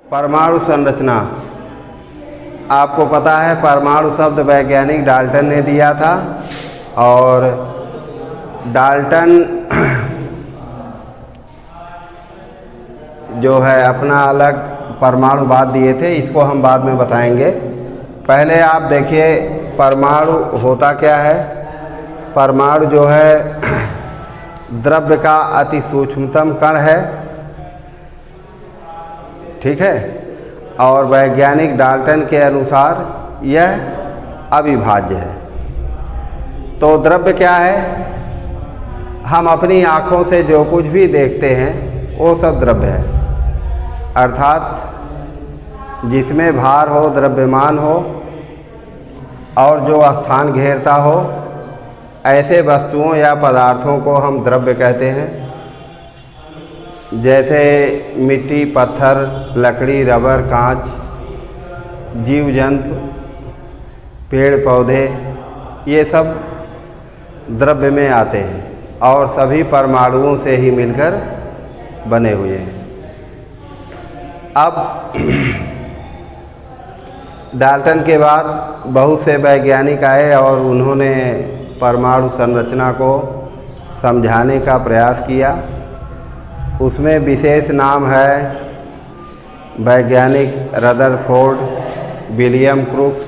परमाणु संरचना। आपको पता है परमाणु शब्द वैज्ञानिक डाल्टन ने दिया था, और डाल्टन जो है अपना अलग परमाणुवाद दिए थे, इसको हम बाद में बताएंगे। पहले आप देखिए परमाणु होता क्या है। परमाणु जो है द्रव्य का अति सूक्ष्मतम कण है, ठीक है, और वैज्ञानिक डाल्टन के अनुसार यह अविभाज्य है। तो द्रव्य क्या है? हम अपनी आँखों से जो कुछ भी देखते हैं वो सब द्रव्य है, अर्थात जिसमें भार हो, द्रव्यमान हो और जो स्थान घेरता हो, ऐसे वस्तुओं या पदार्थों को हम द्रव्य कहते हैं। जैसे मिट्टी, पत्थर, लकड़ी, रबर, कांच, जीव जंतु, पेड़ पौधे, ये सब द्रव्य में आते हैं और सभी परमाणुओं से ही मिलकर बने हुए हैं। अब डाल्टन के बाद बहुत से वैज्ञानिक आए और उन्होंने परमाणु संरचना को समझाने का प्रयास किया। उसमें विशेष नाम है वैज्ञानिक रदरफोर्ड, विलियम क्रूक्स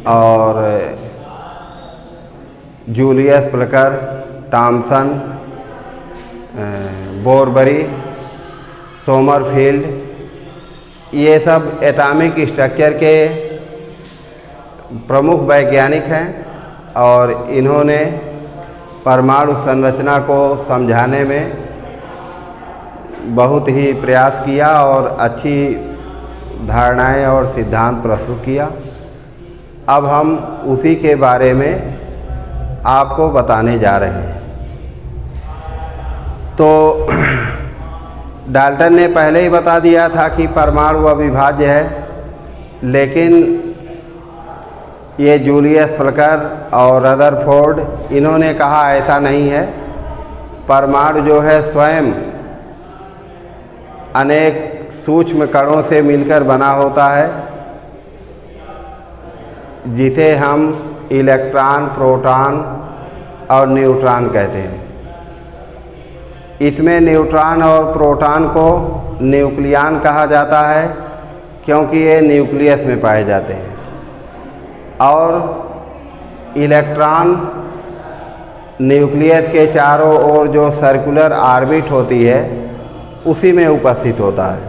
और जूलियस प्लकर, टॉमसन, बोरबरी, सोमरफील्ड, ये सब एटॉमिक स्ट्रक्चर के प्रमुख वैज्ञानिक हैं और इन्होंने परमाणु संरचना को समझाने में बहुत ही प्रयास किया और अच्छी धारणाएं और सिद्धांत प्रस्तुत किया। अब हम उसी के बारे में आपको बताने जा रहे हैं। तो डाल्टन ने पहले ही बता दिया था कि परमाणु अविभाज्य है, लेकिन ये जूलियस प्लकर और रदरफोर्ड इन्होंने कहा ऐसा नहीं है। परमाणु जो है स्वयं अनेक सूक्ष्म कणों से मिलकर बना होता है, जिसे हम इलेक्ट्रॉन, प्रोटॉन और न्यूट्रॉन कहते हैं। इसमें न्यूट्रॉन और प्रोटॉन को न्यूक्लियन कहा जाता है, क्योंकि ये न्यूक्लियस में पाए जाते हैं, और इलेक्ट्रॉन न्यूक्लियस के चारों ओर जो सर्कुलर ऑर्बिट होती है उसी में उपस्थित होता है।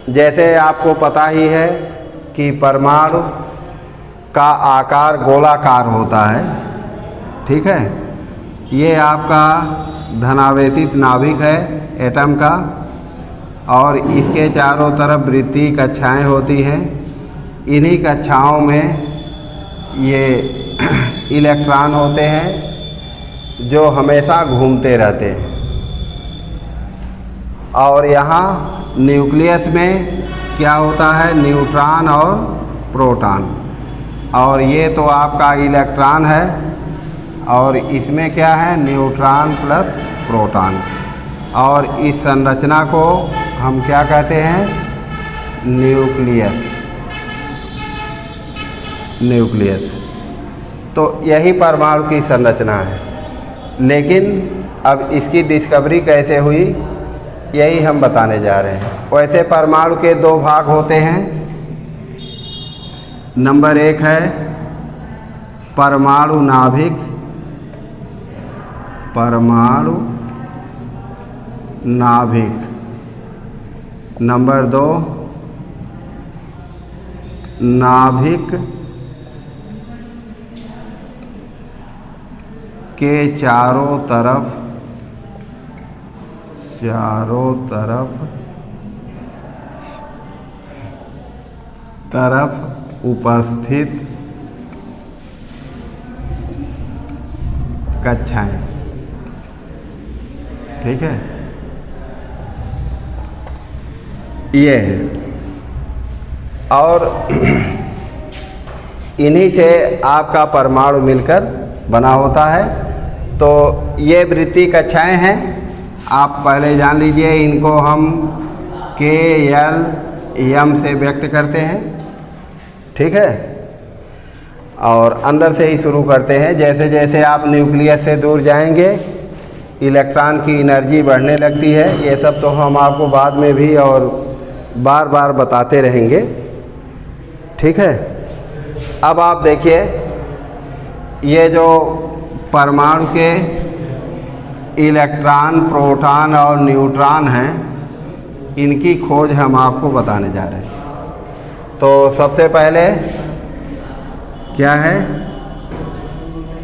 जैसे आपको पता ही है कि परमाणु का आकार गोलाकार होता है, ठीक है। ये आपका धनावेशित नाभिक है एटम का, और इसके चारों तरफ वृत्तीय कक्षाएं होती हैं। इन्हीं कक्षाओं में ये इलेक्ट्रॉन होते हैं जो हमेशा घूमते रहते हैं, और यहाँ न्यूक्लियस में क्या होता है? न्यूट्रॉन और प्रोटॉन, और ये तो आपका इलेक्ट्रॉन है, और इसमें क्या है? Neutron plus proton. और इस संरचना को हम क्या कहते हैं? न्यूक्लियस। न्यूक्लियस। तो यही परमाणु की संरचना है। लेकिन अब इसकी डिस्कवरी कैसे हुई, यही हम बताने जा रहे हैं। वैसे परमाणु के दो भाग होते हैं। नंबर एक है परमाणु नाभिक, परमाणु नाभिक। नंबर दो नाभिक के चारों तरफ उपस्थित कक्षाएं, ठीक है। ये है, और इन्हीं से आपका परमाणु मिलकर बना होता है। तो ये वृत्तीय कक्षाएं हैं, आप पहले जान लीजिए, इनको हम के एल एम से व्यक्त करते हैं, ठीक है। और अंदर से ही शुरू करते हैं। जैसे जैसे आप न्यूक्लियस से दूर जाएंगे इलेक्ट्रॉन की एनर्जी बढ़ने लगती है। ये सब तो हम आपको बाद में भी और बार बार बताते रहेंगे, ठीक है। अब आप देखिए, ये जो परमाणु के इलेक्ट्रॉन, प्रोटॉन और न्यूट्रॉन हैं, इनकी खोज हम आपको बताने जा रहे हैं। तो सबसे पहले क्या है,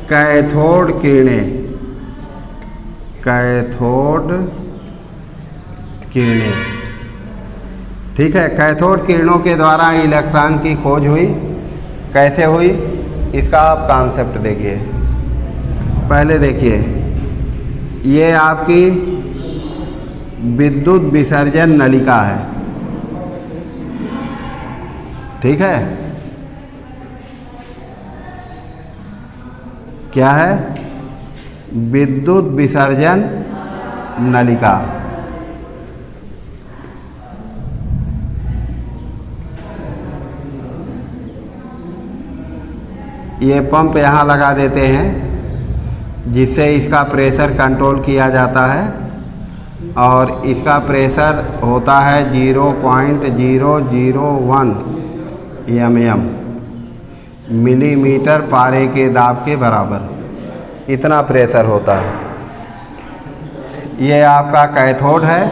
कैथोड किरणें। कैथोड किरणें, ठीक है। कैथोड किरणों के द्वारा इलेक्ट्रॉन की खोज हुई। कैसे हुई, इसका आप कॉन्सेप्ट देखिए। पहले देखिए, ये आपकी विद्युत विसर्जन नलिका है, ठीक है। क्या है, विद्युत विसर्जन नलिका। ये पंप यहाँ लगा देते हैं जिससे इसका प्रेशर कंट्रोल किया जाता है, और इसका प्रेशर होता है 0.001 mm, मिलीमीटर पारे के दाब के बराबर, इतना प्रेशर होता है। ये आपका कैथोड है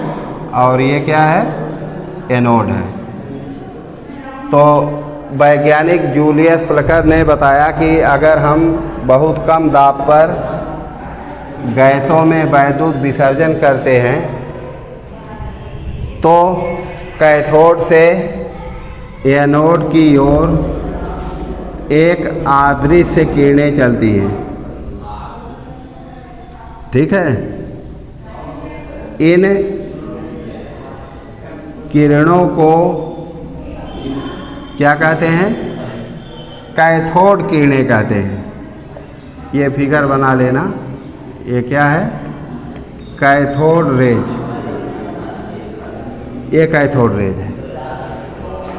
और ये क्या है, एनोड है। तो वैज्ञानिक जूलियस प्लकर ने बताया कि अगर हम बहुत कम दाब पर गैसों में वैद्युत विसर्जन करते हैं तो कैथोड से एनोड की ओर एक अदृश्य किरणें चलती हैं, ठीक है। इन किरणों को क्या कहते हैं, कैथोड किरणें कहते हैं। ये फिगर बना लेना, ये क्या है, कैथोड रेज। ये कैथोड रेज है,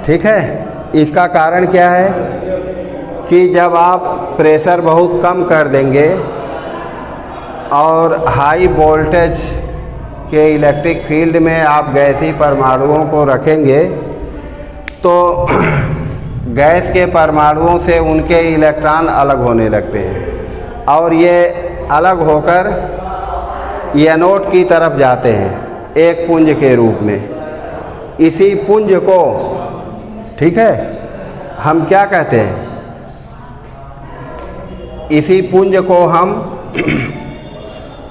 ठीक है। इसका कारण क्या है कि जब आप प्रेशर बहुत कम कर देंगे और हाई वोल्टेज के इलेक्ट्रिक फील्ड में आप गैसीय परमाणुओं को रखेंगे तो गैस के परमाणुओं से उनके इलेक्ट्रॉन अलग होने लगते हैं और ये अलग होकर एनोड की तरफ जाते हैं एक पुंज के रूप में। इसी पुंज को, ठीक है, हम क्या कहते हैं, इसी पुंज को हम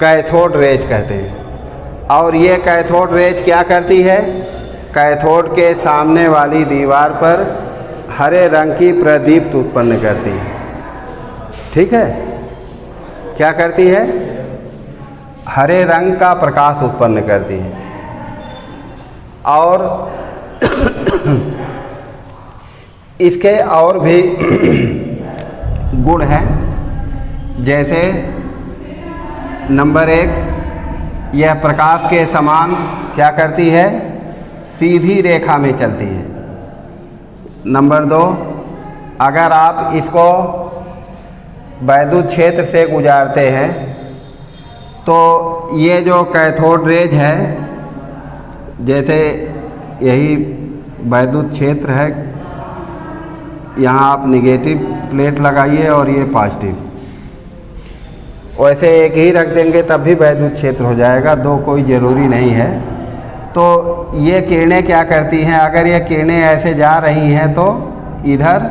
कैथोड रेज कहते हैं। और ये कैथोड रेज क्या करती है, कैथोड के सामने वाली दीवार पर हरे रंग की प्रदीप्त उत्पन्न करती है, ठीक है। क्या करती है, हरे रंग का प्रकाश उत्पन्न करती है। और इसके और भी गुण हैं, जैसे नंबर 1, यह प्रकाश के समान क्या करती है, सीधी रेखा में चलती है। नंबर 2, अगर आप इसको वैद्युत क्षेत्र से गुजारते हैं तो ये जो कैथोड रेज है, जैसे यही वैद्युत क्षेत्र है, यहाँ आप निगेटिव प्लेट लगाइए और ये पॉजिटिव, वैसे एक ही रख देंगे तब भी वैद्युत क्षेत्र हो जाएगा, दो कोई ज़रूरी नहीं है। तो ये किरणें क्या करती हैं, अगर ये किरणें ऐसे जा रही हैं तो इधर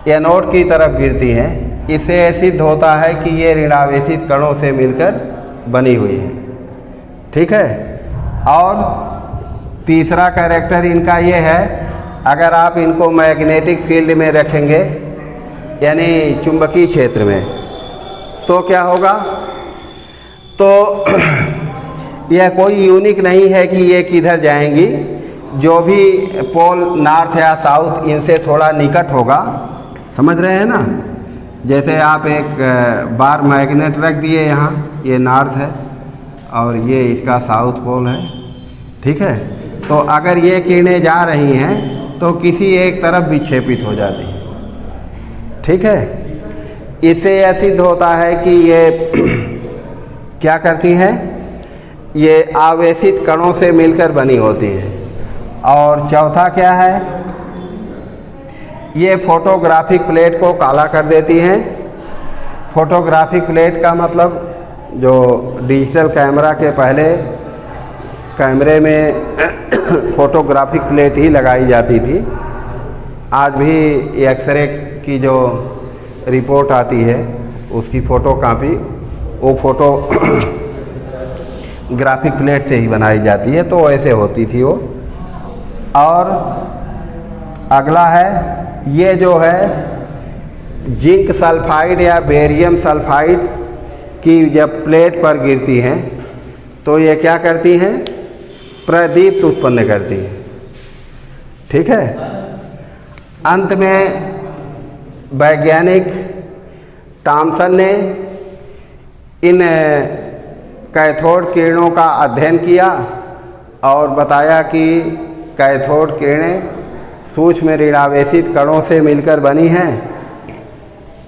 एनोड की तरफ गिरती हैं। इससे सिद्ध होता है कि ये ऋणावेशित कणों से मिलकर बनी हुई है, ठीक है। और तीसरा कैरेक्टर इनका ये है, अगर आप इनको मैग्नेटिक फील्ड में रखेंगे यानी चुंबकीय क्षेत्र में, तो क्या होगा, तो यह कोई यूनिक नहीं है कि ये किधर जाएंगी। जो भी पोल नॉर्थ या साउथ इनसे थोड़ा निकट होगा, समझ रहे हैं ना। जैसे आप एक बार मैग्नेट रख दिए यहाँ, ये नॉर्थ है और ये इसका साउथ पोल है, ठीक है। तो अगर ये किरणें जा रही हैं तो किसी एक तरफ विक्षेपित हो जाती है, ठीक है। इससे यह सिद्ध होता है कि ये क्या करती हैं, ये आवेशित कणों से मिलकर बनी होती हैं। और चौथा क्या है, ये फोटोग्राफिक प्लेट को काला कर देती हैं। फोटोग्राफिक प्लेट का मतलब जो डिजिटल कैमरा के पहले कैमरे में फोटोग्राफिक प्लेट ही लगाई जाती थी। आज भी एक्सरे की जो रिपोर्ट आती है उसकी फ़ोटो कापी वो फोटो ग्राफिक प्लेट से ही बनाई जाती है, तो ऐसे होती थी वो। और अगला है, ये जो है जिंक सल्फाइड या बेरियम सल्फाइड की जब प्लेट पर गिरती हैं तो ये क्या करती हैं, प्रदीप्त उत्पन्न करती हैं, ठीक है। अंत में वैज्ञानिक टॉमसन ने इन कैथोड किरणों का अध्ययन किया और बताया कि कैथोड किरणें सूक्ष्म ऋणावेशित कणों से मिलकर बनी हैं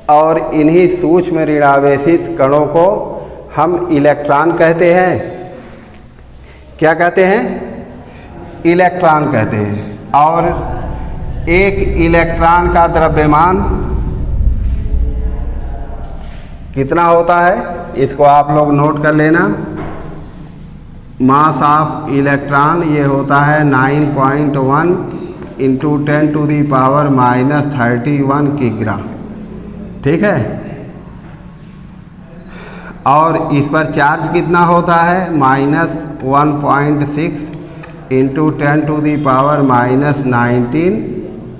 और इन्हीं सूक्ष्म ऋणावेशित कणों को हम इलेक्ट्रॉन कहते हैं। क्या कहते हैं, इलेक्ट्रॉन कहते हैं। और एक इलेक्ट्रॉन का द्रव्यमान कितना होता है, इसको आप लोग नोट कर लेना। मास ऑफ इलेक्ट्रॉन ये होता है 9.1 इंटू 10⁻⁻31 किग्रा, ठीक है। और इस पर चार्ज कितना होता है, -1.6 इंटू 10⁻⁻19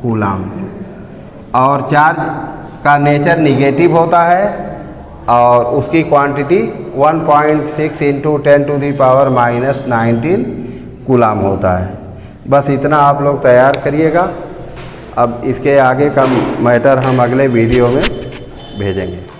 कूलम। और चार्ज का नेचर निगेटिव होता है और उसकी क्वांटिटी 1.6 इंटू 10⁻⁻19 कूलम होता है। बस इतना आप लोग तैयार करिएगा। अब इसके आगे का मैटर हम अगले वीडियो में भेजेंगे।